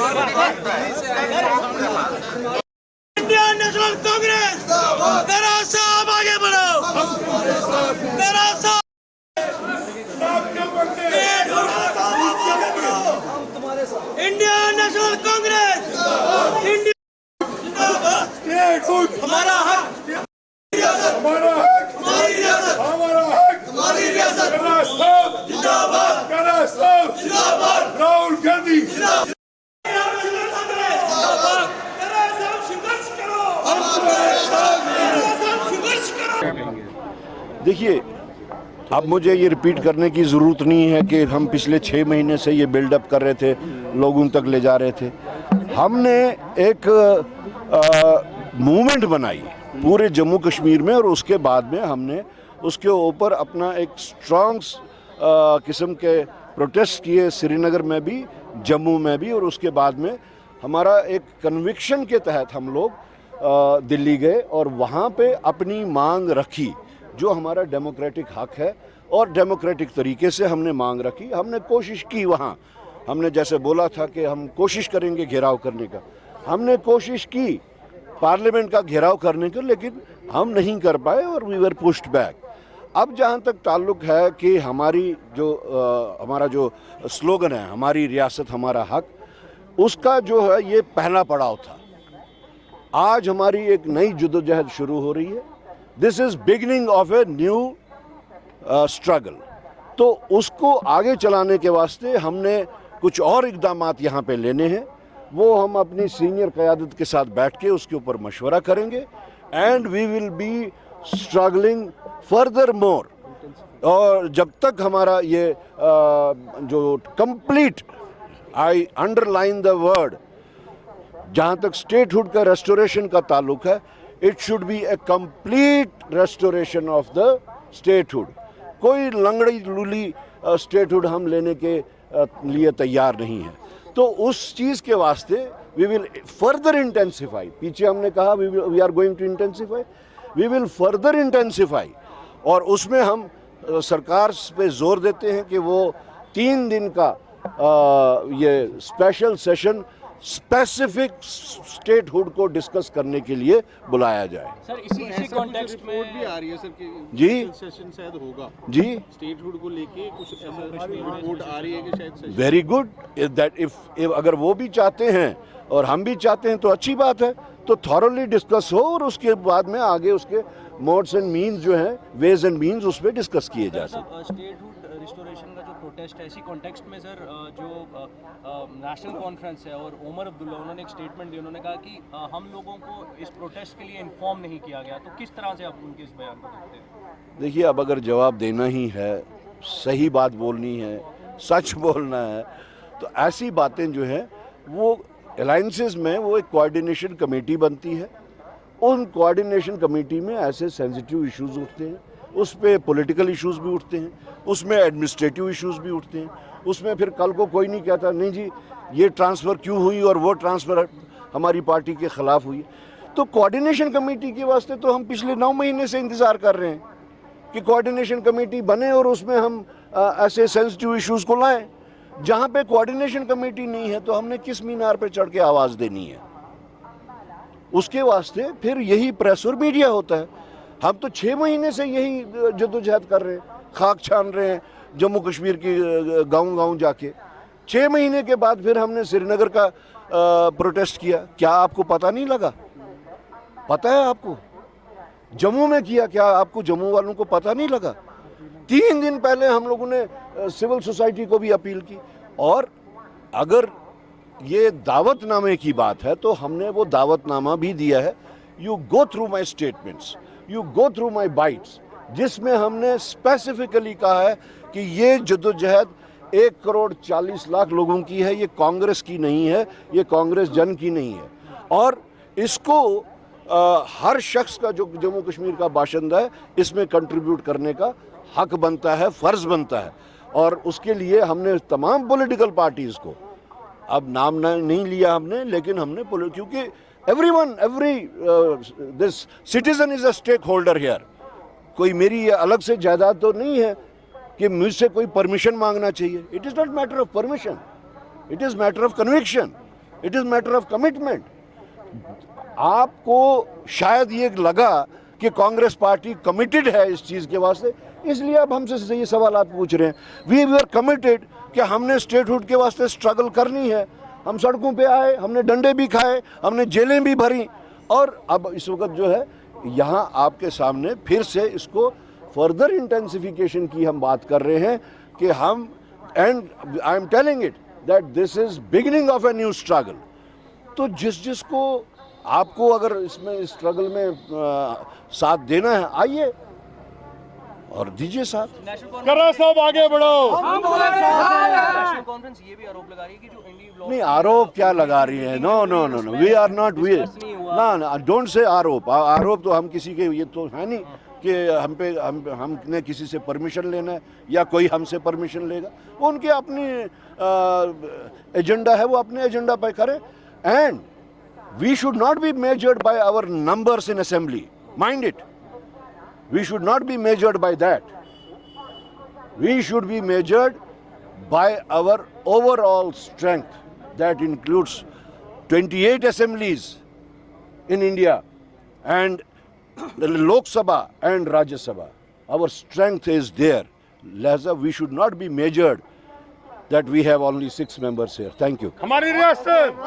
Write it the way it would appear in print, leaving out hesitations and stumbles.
Indian national Congress करा साहब आगे बढ़ो, करा साहब इंडियन नेशनल कांग्रेस हमारा हक, हमारा हक, हमारी रियासत, हमारा हक, हमारी रियासत कैलाश साहब जिंदाबाद, कैलाश साहब जिंदाबाद, राहुल गांधी देखिए, अब मुझे ये रिपीट करने की ज़रूरत नहीं है कि हम पिछले 6 महीने से ये बिल्डअप कर रहे थे, लोगों तक ले जा रहे थे। हमने एक मूवमेंट बनाई पूरे जम्मू कश्मीर में और उसके बाद में हमने उसके ऊपर अपना एक स्ट्रॉन्ग किस्म के प्रोटेस्ट किए, श्रीनगर में भी, जम्मू में भी, और उसके बाद में हमारा एक कन्विक्शन के तहत हम लोग दिल्ली गए और वहाँ पे अपनी मांग रखी जो हमारा डेमोक्रेटिक हक है, और डेमोक्रेटिक तरीके से हमने मांग रखी। हमने कोशिश की, वहाँ हमने जैसे बोला था कि हम कोशिश करेंगे घेराव करने का, हमने कोशिश की पार्लियामेंट का घेराव करने का, लेकिन हम नहीं कर पाए और वी वर पुश्ड बैक। अब जहाँ तक ताल्लुक़ है कि हमारी जो हमारा जो स्लोगन है, हमारी रियासत हमारा हक, उसका जो है ये पहला पड़ाव था। आज हमारी एक नई जद्दोजहद शुरू हो रही है। This is beginning of a new struggle. तो उसको आगे चलाने के वास्ते हमने कुछ और इक़दामात यहाँ पे लेने हैं। वो हम अपनी सीनियर क़यादत के साथ बैठ के उसके ऊपर मशवरा करेंगे and we will be struggling further more. और जब तक हमारा ये जो complete, I underline the word, जहाँ तक स्टेटहुड का रेस्टोरेशन का ताल्लुक है, it should be a complete restoration of the statehood. कोई लंगड़ी लूली स्टेटहुड हम लेने के लिए तैयार नहीं है। तो उस चीज़ के वास्ते वी विल फर्दर इंटेंसिफाई। पीछे हमने कहा we are going to intensify, we will further intensify. और उसमें हम सरकार पे जोर देते हैं कि वो 3 दिन का ये स्पेशल सेशन स्पेसिफिक स्टेटहुड को डिस्कस करने के लिए बुलाया जाए। सर इसी कॉन्टेक्स्ट में रिपोर्ट भी आ रही है सर कि जी सेशन शायद होगा जी, स्टेटहुड को लेके कुछ ऐसा रिपोर्ट आ रही है कि शायद session. Very good that if अगर वो भी चाहते हैं और हम भी चाहते हैं तो अच्छी बात है। तो थॉरली डिस्कस हो और उसके बाद में आगे उसके मोड्स एंड मीन्स जो हैं, वेज एंड मीन्स, उस पर डिस्कस किए जा सकते। स्टेटहुड रिस्टोरेशन का जो प्रोटेस्ट है, इसी कॉन्टेक्स्ट में सर जो नेशनल कॉन्फ्रेंस है और ओमर अब्दुल्ला, उन्होंने एक स्टेटमेंट दी। उन्होंने कहा कि हम लोगों को इस प्रोटेस्ट के लिए इन्फॉर्म नहीं किया गया। तो किस तरह से आप उनके इस बयान को देखते हैं? देखिए, अब अगर जवाब देना ही है, सही बात बोलनी है, सच बोलना है, तो ऐसी बातें जो हैं वो अलायंसेस में वो एक कोऑर्डिनेशन कमेटी बनती है। उन कोऑर्डिनेशन कमेटी में ऐसे सेंसिटिव इश्यूज उठते हैं, उस पर पॉलिटिकल इश्यूज भी उठते हैं, उसमें एडमिनिस्ट्रेटिव इश्यूज भी उठते हैं, उसमें फिर कल को कोई नहीं कहता नहीं जी ये ट्रांसफ़र क्यों हुई और वो ट्रांसफ़र हमारी पार्टी के ख़िलाफ़ हुई। तो कोऑर्डिनेशन कमेटी के वास्ते तो हम पिछले 9 महीने से इंतज़ार कर रहे हैं कि कोऑर्डिनेशन कमेटी बने और उसमें हम ऐसे सेंसिटिव इश्यूज़ को लाएं। जहाँ पे कोऑर्डिनेशन कमेटी नहीं है तो हमने किस मीनार पे चढ़ के आवाज़ देनी है? उसके वास्ते फिर यही प्रेस और मीडिया होता है। हम तो 6 महीने से यही जद्दोजहद कर रहे हैं, खाक छान रहे हैं जम्मू कश्मीर की गांव-गांव जाके। 6 महीने के बाद फिर हमने श्रीनगर का प्रोटेस्ट किया। क्या आपको पता नहीं लगा? पता है आपको? जम्मू में किया, क्या आपको जम्मू वालों को पता नहीं लगा? 3 दिन पहले हम लोगों ने सिविल सोसाइटी को भी अपील की। और अगर ये दावतनामे की बात है तो हमने वो दावतनामा भी दिया है। You go through my statements, you go through my bytes, जिसमें हमने स्पेसिफिकली कहा है कि ये जद्दोजहद 1,40,00,000 लोगों की है, ये कांग्रेस की नहीं है, ये कांग्रेस जन की नहीं है। और इसको हर शख्स का जो जम्मू कश्मीर का बाशिंदा है इसमें कंट्रीब्यूट करने का हक बनता है, फ़र्ज़ बनता है। और उसके लिए हमने तमाम पॉलिटिकल पार्टीज़ को, अब नाम नहीं लिया हमने, लेकिन हमने क्योंकि every this citizen is a stakeholder here. कोई मेरी अलग से जायदाद तो नहीं है कि मुझसे कोई परमिशन मांगना चाहिए। It is not matter of permission, it is matter of conviction. It is matter of commitment. आपको शायद ये लगा कि कांग्रेस पार्टी कमिटेड है इस चीज़ के वास्ते, इसलिए अब हमसे ये सवाल आप पूछ रहे हैं। वी वर कमिटेड कि हमने स्टेटहुड के वास्ते स्ट्रगल करनी है। हम सड़कों पे आए, हमने डंडे भी खाए, हमने जेलें भी भरी, और अब इस वक्त जो है यहाँ आपके सामने फिर से इसको फर्दर इंटेंसिफिकेशन की हम बात कर रहे हैं कि हम, and I am telling it that this is beginning of a new struggle. तो जिसको आपको अगर इसमें इस स्ट्रगल में साथ देना है, आइए और दीजिए साथ। करा साहब आगे बढ़ो। नेशनल कॉन्फ्रेंस ये भी आरोप लगा रही है कि जो इंडी नहीं, आरोप क्या लगा रही है? No no no no, we are not, we ना, डोंट से आरोप। आरोप तो हम किसी के, ये तो है नहीं कि हमने किसी से परमिशन लेना है या कोई हमसे परमिशन लेगा। वो उनके अपनी एजेंडा है, वो अपने एजेंडा पे करें। And we should not be measured by our numbers in assembly, mind it. We should not be measured by that. We should be measured by our overall strength. That includes 28 assemblies in India and the Lok Sabha and Rajya Sabha. Our strength is there. Lihaza, we should not be measured that we have only 6 members here. Thank you. हमारी रियासत